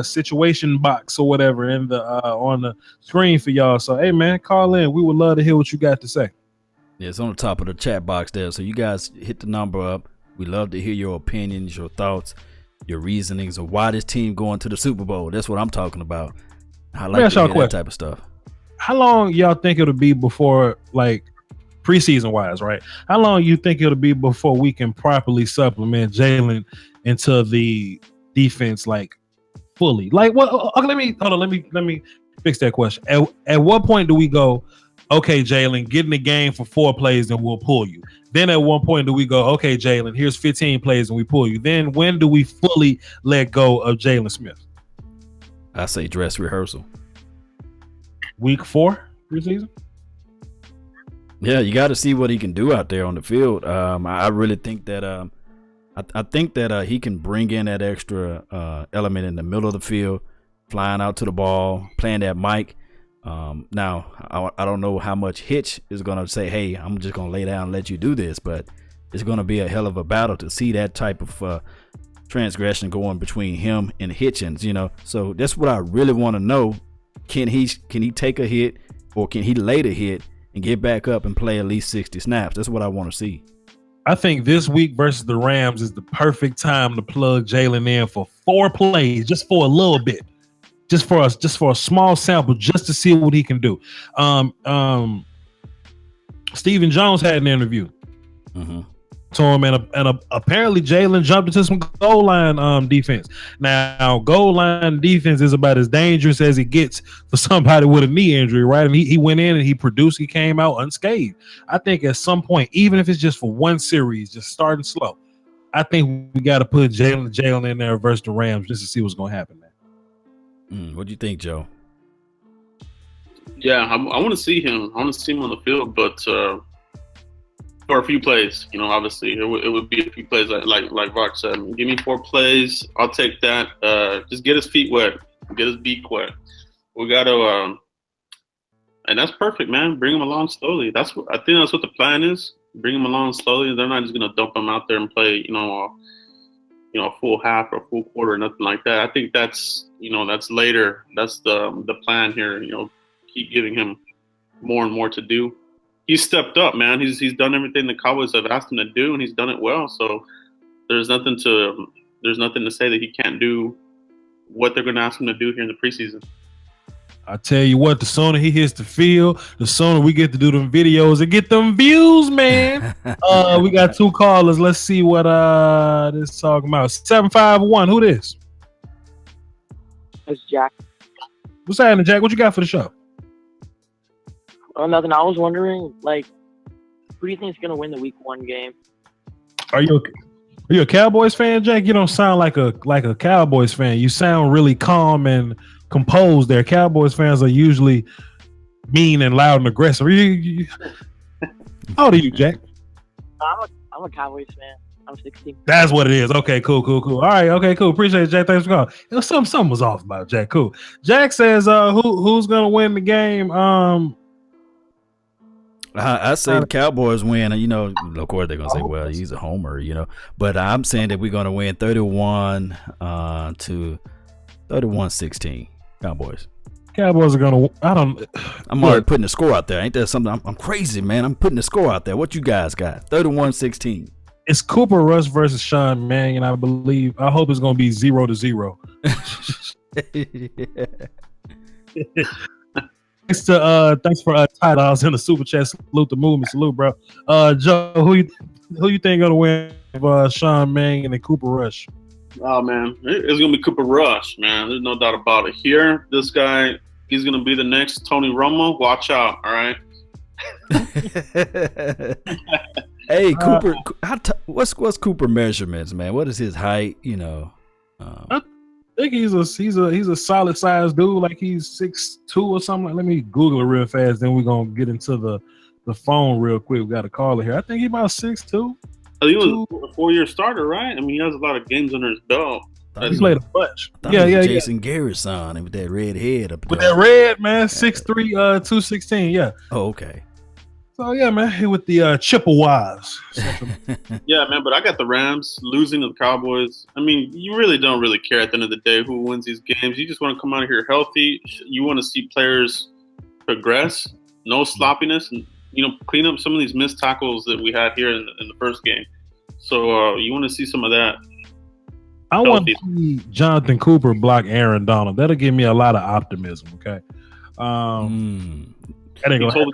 situation box or whatever in the on the screen for y'all. So hey man, call in. We would love to hear what you got to say. Yeah, it's on the top of the chat box there. So you guys hit the number up. We love to hear your opinions, your thoughts, your reasonings of why this team going to the Super Bowl. That's what I'm talking about. I like to hear that type of stuff. How long y'all think it'll be before, like preseason wise, right? How long you think it'll be before we can properly supplement Jalen into the defense, like fully? Like what? Okay, let me fix that question. At what point do we go, okay, Jalen, get in the game for 4 plays and we'll pull you? Then at one point do we go, okay, Jalen, here's 15 plays and we pull you? Then when do we fully let go of Jalen Smith? I say dress rehearsal. Week 4 preseason. Yeah, you got to see what he can do out there on the field. I really think that I think that he can bring in that extra element in the middle of the field, flying out to the ball, playing that mic. Now, I don't know how much Hitch is going to say, hey, I'm just going to lay down and let you do this, but it's going to be a hell of a battle to see that type of transgression going between him and Hitchens, you know. So that's what I really want to know. Can he take a hit, or can he lay the hit and get back up and play at least 60 snaps? That's what I want to see. I think this week versus the Rams is the perfect time to plug Jalen in for 4 plays, just for a little bit, just for a small sample, just to see what he can do. Stephen Jones had an interview. To him, and apparently Jalen jumped into some goal line defense. Now, goal line defense is about as dangerous as it gets for somebody with a knee injury, right? And he went in and he produced. He came out unscathed. I think at some point, even if it's just for one series, just starting slow, I think we got to put Jalen in there versus the Rams just to see what's going to happen there. What do you think, Joe? Yeah, I want to see him. I want to see him on the field, but for a few plays, you know, obviously it would be a few plays like Voch said. Give me 4 plays, I'll take that. Just get his feet wet, get his beak wet. We got to, and that's perfect, man. Bring him along slowly. I think that's what the plan is. Bring him along slowly. They're not just gonna dump him out there and play, a full half or a full quarter or nothing like that. I think that's later. That's the plan here. You know, keep giving him more and more to do. He's stepped up, man. He's done everything the Cowboys have asked him to do, and he's done it well. So there's nothing to say that he can't do what they're going to ask him to do here in the preseason. I tell you what, the sooner he hits the field, the sooner we get to do them videos and get them views, man. We got 2 callers. Let's see what this is talking about. 751. Who this? It's Jack. What's happening, Jack? What you got for the show? Nothing. I was wondering, like, who do you think is going to win the Week 1 game? Are you a Cowboys fan, Jack? You don't sound like a Cowboys fan. You sound really calm and composed there. Cowboys fans are usually mean and loud and aggressive. How old are you, Jack? I'm a Cowboys fan. I'm 16. That's what it is. Okay, cool. All right, okay, cool. Appreciate it, Jack. Thanks for calling. You know, something was off about Jack. Cool. Jack says, who's gonna win the game? I say the Cowboys win. You know, of course they're gonna say, "Well, he's a homer," you know. But I'm saying that we're gonna win 31 to 31-16. Cowboys. Cowboys are gonna. I'm already putting the score out there. Ain't that something? I'm crazy, man. I'm putting the score out there. What you guys got? 31-16. It's Cooper Rush versus Sean Mannion. I hope it's gonna be 0-0. Thanks for title. I was in the super chat. Salute the movement. Salute, bro. Joe, who you think gonna win? Sean Mannion and Cooper Rush. Oh man, it's gonna be Cooper Rush, man. There's no doubt about it. Here, this guy, he's gonna be the next Tony Romo. Watch out, all right. Hey, Cooper, what's Cooper measurements, man? What is his height? You know, think he's a solid sized dude. Like he's 6'2" or something. Like, let me Google it real fast. Then we're gonna get into the phone real quick. We got a caller here. I think he's about 6'2". He was a 4-year starter, right? I mean, he has a lot of games under his belt. He played a bunch. Jason Garrett's son with that red head up there. With that red, man, 6'3", 216, yeah. Oh, okay. So, yeah, man, he with the Chippewas. Yeah, man, but I got the Rams losing to the Cowboys. I mean, you really don't really care at the end of the day who wins these games. You just want to come out of here healthy. You want to see players progress, no sloppiness, and, clean up some of these missed tackles that we had here in the first game. So you want to see some of that. I want to see Jonathan Cooper block Aaron Donald. That'll give me a lot of optimism. Okay. That ain't gonna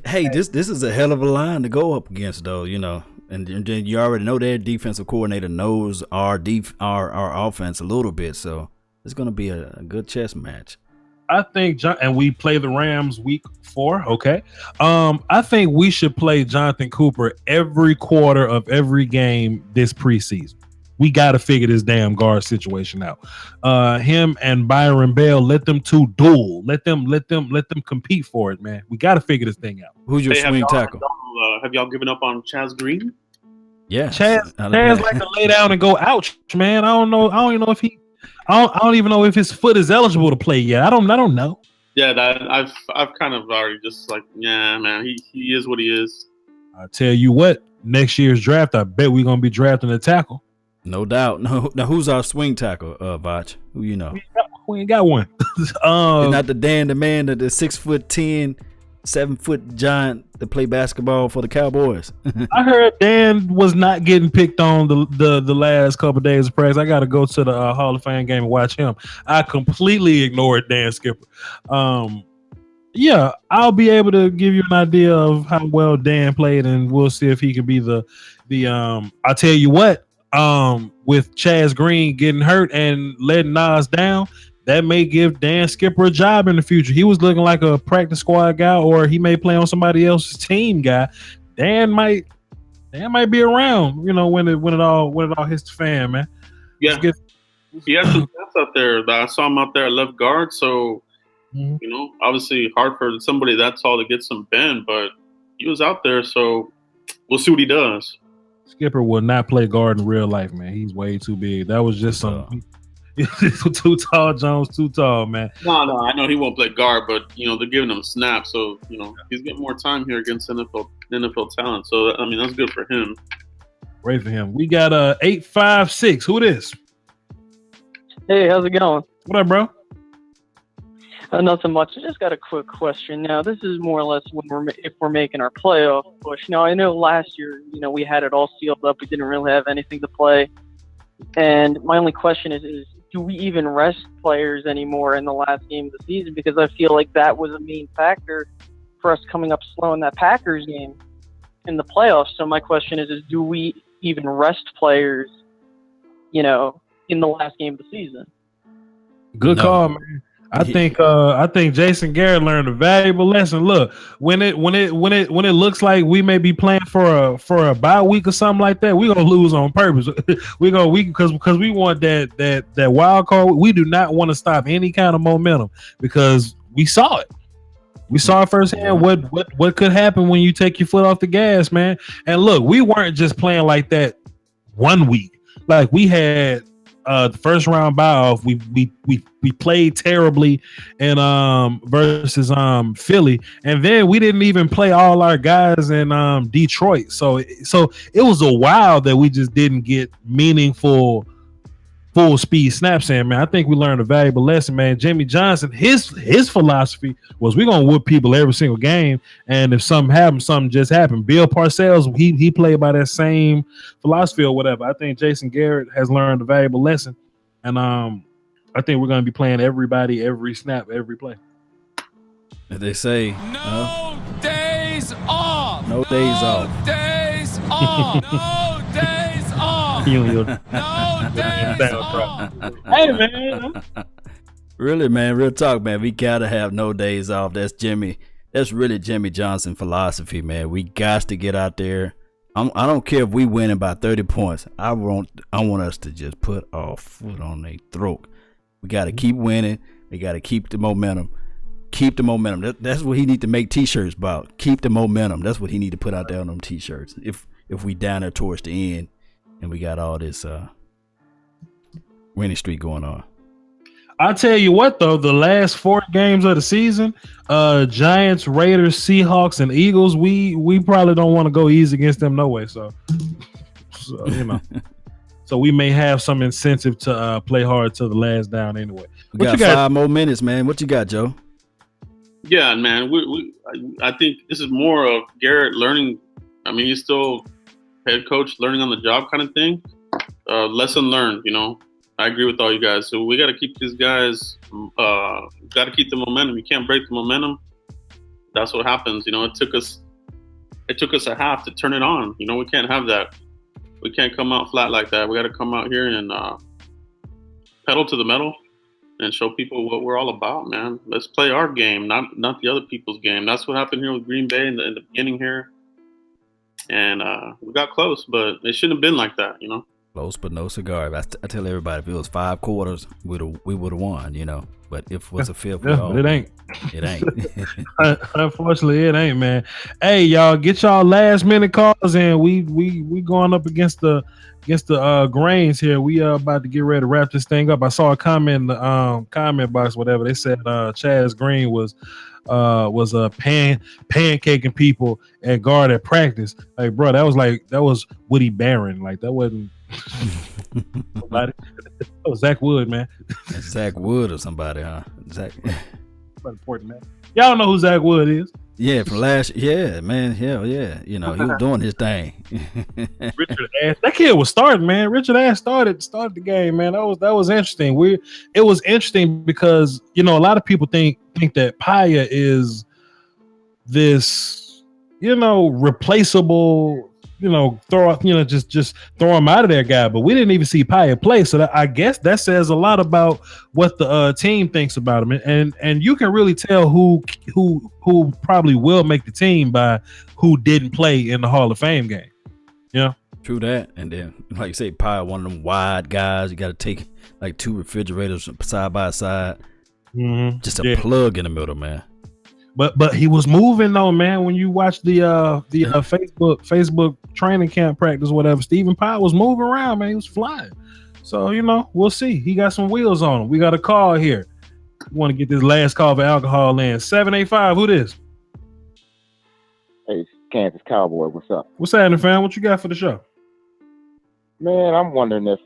Hey, this is a hell of a line to go up against, though. And you already know their defensive coordinator knows our offense a little bit, so it's gonna be a good chess match. I think and we play the Rams week 4. Okay. I think we should play Jonathan Cooper every quarter of every game this preseason. We got to figure this damn guard situation out. Him and Byron Bell, let them two duel. Let them compete for it, man. We got to figure this thing out. Who's your swing tackle? Have y'all given up on Chaz Green? Yeah, Chaz like to lay down and go ouch, man. I don't know. I don't even know if I don't even know if his foot is eligible to play yet. I don't know. Yeah, I've kind of already just like, yeah, man. He is what he is. I tell you what, next year's draft, I bet we're gonna be drafting a tackle. No doubt. No. Now, who's our swing tackle, Voch? Who you know? We ain't got one. Not the man, the 6'10", 7-foot giant that play basketball for the Cowboys. I heard Dan was not getting picked on the last couple of days of practice. I got to go to the Hall of Fame game and watch him. I completely ignored Dan Skipper. Yeah, I'll be able to give you an idea of how well Dan played, and we'll see if he can be the. I'll tell you what. With Chaz Green getting hurt and letting Nas down, that may give Dan Skipper a job in the future. He was looking like a practice squad guy, or he may play on somebody else's team guy. Dan might be around, when it all hits the fan, man. Yeah, he had some stats out there. I saw him out there at left guard, so obviously hard for somebody that tall to get some bend, but he was out there, so we'll see what he does. Skipper will not play guard in real life, man. He's way too big. That was just too tall. Jones too tall, man. No, I know he won't play guard, but they're giving him snaps, so he's getting more time here against NFL talent. So I mean, that's good for him. Great for him. We got 856. Who this? Hey, how's it going? What up, bro? Nothing much. I just got a quick question. Now, this is more or less if we're making our playoff push. Now, I know last year, we had it all sealed up. We didn't really have anything to play. And my only question is do we even rest players anymore in the last game of the season? Because I feel like that was a main factor for us coming up slow in that Packers game in the playoffs. So my question is do we even rest players, in the last game of the season? Good call, man. I think Jason Garrett learned a valuable lesson. Look, when it looks like we may be playing for a bye week or something like that, we're gonna lose on purpose. because we want that wild card. We do not want to stop any kind of momentum because we saw it. We saw it firsthand what could happen when you take your foot off the gas, man. And look, we weren't just playing like that 1 week. Like we had the first round bye off, we played terribly and versus Philly, and then we didn't even play all our guys in Detroit. So it was a while that we just didn't get meaningful full speed snaps in, man. I think we learned a valuable lesson, man. Jimmy Johnson, his philosophy was we're gonna whoop people every single game, and if something happens, something just happened. Bill Parcells, he played by that same philosophy or whatever. I think Jason Garrett has learned a valuable lesson, and I think we're gonna be playing everybody, every snap, every play. As they say, no days off. No days off. No days off. No days off. No days off. Hey, man. Really, man, real talk, man. We gotta have no days off. That's really Jimmy Johnson philosophy, man. We got to get out there I don't care if we winning by 30 points. I want us to just put our foot on their throat. We got to keep winning. We got to keep the momentum. Keep the momentum. That's what he need to make T-shirts about. Keep the momentum. That's what he need to put out there on them T-shirts. If we down there towards the end and we got all this winning streak going on. I'll tell you what, though, the last 4 games of the season, Giants, Raiders, Seahawks, and Eagles, we probably don't want to go easy against them no way. So you know, so we may have some incentive to play hard to the last down anyway. We got 5 more minutes, man. What you got, Joe? Yeah, man. I think this is more of Garrett learning. I mean, he's still head coach, learning on the job kind of thing. Lesson learned, you know. I agree with all you guys. So we got to keep these guys, got to keep the momentum. You can't break the momentum. That's what happens. You know, it took us a half to turn it on. You know, we can't have that. We can't come out flat like that. We got to come out here and pedal to the metal and show people what we're all about, man. Let's play our game, not the other people's game. That's what happened here with Green Bay in the beginning here. And we got close, but it shouldn't have been like that, you know. Close but no cigar. I tell everybody, if it was 5 quarters, we would have won, you know. But if it was a fifth, but it ain't. It ain't. Unfortunately, it ain't, man. Hey, y'all, get y'all last minute calls in. We going up against the grains here. We about to get ready to wrap this thing up. I saw a comment in the comment box, whatever. They said Chaz Green was pancaking people at guard at practice. Like, bro, that was Woody Barron. Like, that wasn't nobody. That was Zach Wood, man. That's Zach Wood or somebody, huh? Zach. Important, man. Y'all know who Zach Wood is. Yeah, from last. Yeah, man. Hell yeah. You know, he was doing his thing. Richard Ash. That kid was starting, man. Richard Ash started the game, man. That was interesting. It was interesting because, you know, a lot of people think that Paya is this, you know, replaceable, you know, just throw him out of there guy. But we didn't even see Paya play. So I guess that says a lot about what the team thinks about him. And you can really tell who probably will make the team by who didn't play in the Hall of Fame game. Yeah. True that. And then, like you say, Paya, one of them wide guys. You got to take like 2 refrigerators side by side. Mm-hmm. Just a plug in the middle, man. But he was moving though, man. When you watch the Facebook training camp practice, whatever, Stephen Pye was moving around, man. He was flying. So, you know, we'll see. He got some wheels on him. We got a call here. We want to get this last call for alcohol in. 785. Who this? Hey, Kansas Cowboy. What's up? What's happening, fam? What you got for the show? Man, I'm wondering if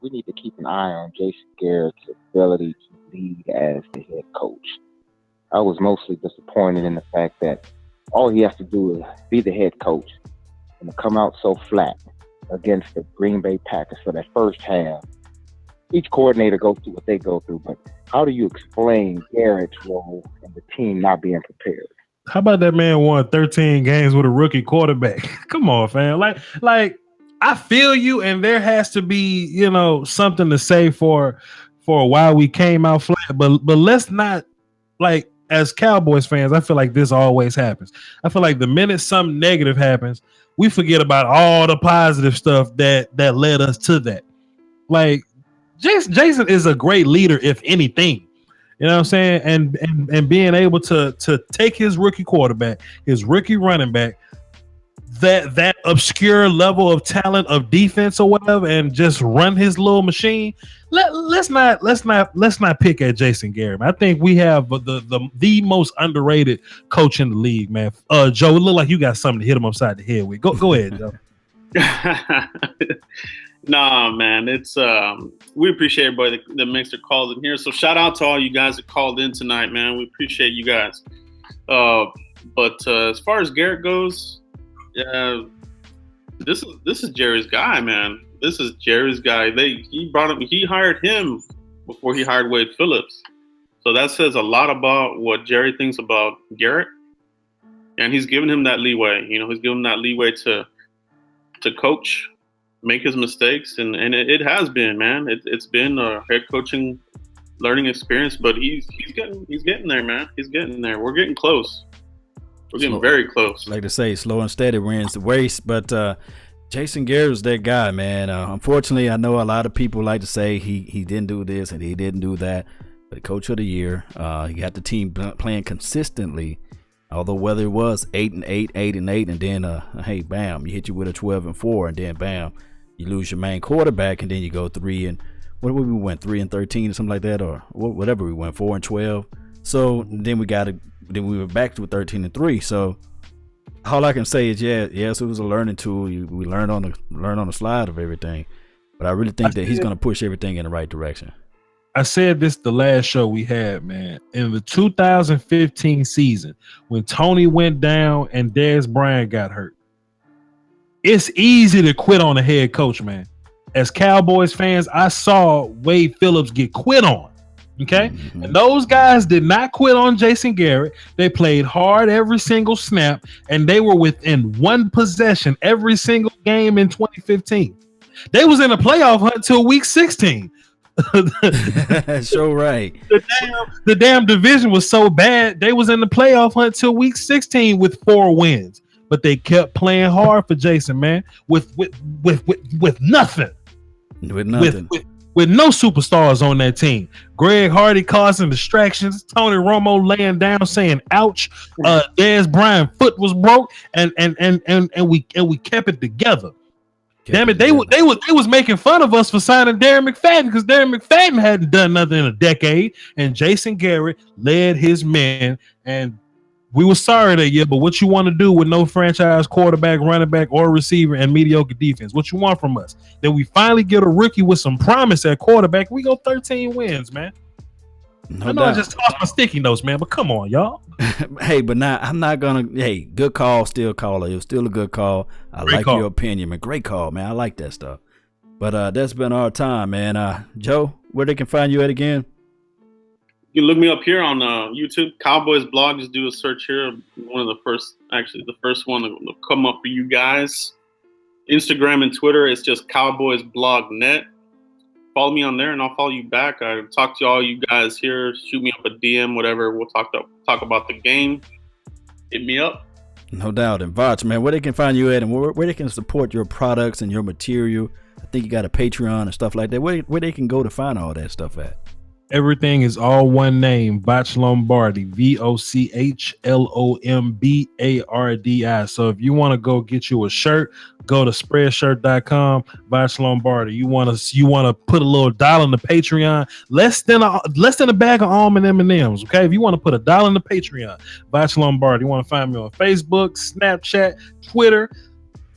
we need to keep an eye on Jason Garrett's ability to lead as the head coach. I was mostly disappointed in the fact that all he has to do is be the head coach and to come out so flat against the Green Bay Packers for that first half. Each coordinator goes through what they go through, but how do you explain Garrett's role and the team not being prepared? How about that man won 13 games with a rookie quarterback? Come on, fam. Like I feel you, and there has to be, you know, something to say for why we came out flat, but let's not, like, as Cowboys fans, I feel like this always happens. I feel like the minute something negative happens, we forget about all the positive stuff that led us to that. Like, Jason is a great leader, if anything. You know what I'm saying? And being able to take his rookie quarterback, his rookie running back, that obscure level of talent of defense or whatever, and just run his little machine. Let's not pick at Jason Garrett. I think we have the most underrated coach in the league, man. Joe, it look like you got something to hit him upside the head with. Go ahead, Joe. Nah, man, it's we appreciate everybody that makes their calls in here. So shout out to all you guys that called in tonight, man. We appreciate you guys. But as far as Garrett goes, yeah, this is Jerry's guy, man. This is Jerry's guy. He hired him before he hired Wade Phillips. So that says a lot about what Jerry thinks about Garrett. And he's given him that leeway. You know, he's given him that leeway to coach, make his mistakes, and it has been, man. It's been a head coaching learning experience, but he's getting there, man. He's getting there. We're getting close. We're getting very close. Like to say, slow and steady wins the race. But Jason Garrett's that guy, man. Unfortunately, I know a lot of people like to say he didn't do this and he didn't do that. But Coach of the Year, he got the team playing consistently. Although whether it was 8-8, 8-8, and then hey, bam, you hit you with a 12-4, and then bam, you lose your main quarterback, and then you go 3 and what we went 3-13 or something like that, or whatever we went 4-12. So then we were back to 13-3. So all I can say is yes, it was a learning tool. We learned on the slide of everything, but I really think that he's going to push everything in the right direction. I said this the last show we had, man. In the 2015 season, when Tony went down and Dez Bryant got hurt, it's easy to quit on a head coach, man. As Cowboys fans, I saw Wade Phillips get quit on. Okay, and those guys did not quit on Jason Garrett. They played hard every single snap, and they were within one possession every single game in 2015. They was in a playoff hunt till week 16. So right. The damn division was so bad. They was in the playoff hunt till week 16 with 4 wins, but they kept playing hard for Jason, man. With nothing. With no superstars on that team. Greg Hardy causing distractions. Tony Romo laying down saying ouch. Dez Bryant foot was broke, and we kept it together. Damn it, they was making fun of us for signing Darren McFadden because Darren McFadden hadn't done nothing in a decade, and Jason Garrett led his men, and we were sorry that year. But what you want to do with no franchise quarterback, running back, or receiver and mediocre defense? What you want from us? That we finally get a rookie with some promise at quarterback. We go 13 wins, man. No I know doubt. I just tossed my sticky notes, man, but come on, y'all. Hey, but now I'm not gonna. Hey, good call, still caller. It was still a good call. Great like call. your opinion, man. Great call, man. I like that stuff. But that's been our time, man. Joe, where they can find you at again? You can look me up here on YouTube, Cowboys Blog. Just do a search here. One of the first one to come up for you guys. Instagram and Twitter, it's just Cowboys Blog Net. Follow me on there, and I'll follow you back. I talk to all you guys here. Shoot me up a DM, whatever. We'll talk about the game. Hit me up. No doubt. And Voch, man, where they can find you at, and where they can support your products and your material. I think you got a Patreon and stuff like that. Where they can go to find all that stuff at? Everything is all one name, Voch Lombardi, VOCHLOMBARDI. So if you want to go get you a shirt, go to spreadshirt.com, Voch Lombardi. You want to put a little dollar in the Patreon, less than a bag of almond M&Ms. Okay, if you want to put $1 in the Patreon, Voch Lombardi. You want to find me on Facebook, Snapchat, Twitter,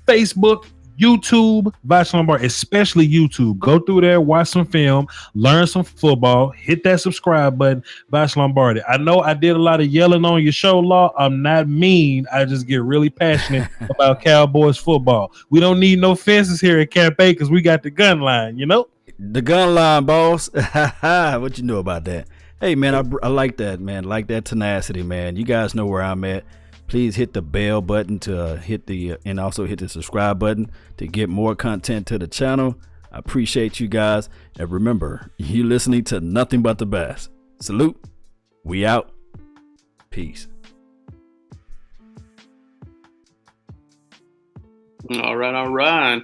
Facebook, YouTube, Voch Lombardi, especially YouTube. Go through there, watch some film, learn some football, hit that subscribe button, Voch Lombardi. I know I did a lot of yelling on your show, Law. I'm not mean. I just get really passionate about Cowboys football. We don't need no fences here at Camp A because we got the gun line, you know? The gun line, boss. What you know about that? Hey, man, I like that, man. Like that tenacity, man. You guys know where I'm at. Please hit the bell button to and also hit the subscribe button to get more content to the channel. I appreciate you guys. And remember, you listening to nothing but the best. Salute. We out. Peace. All right.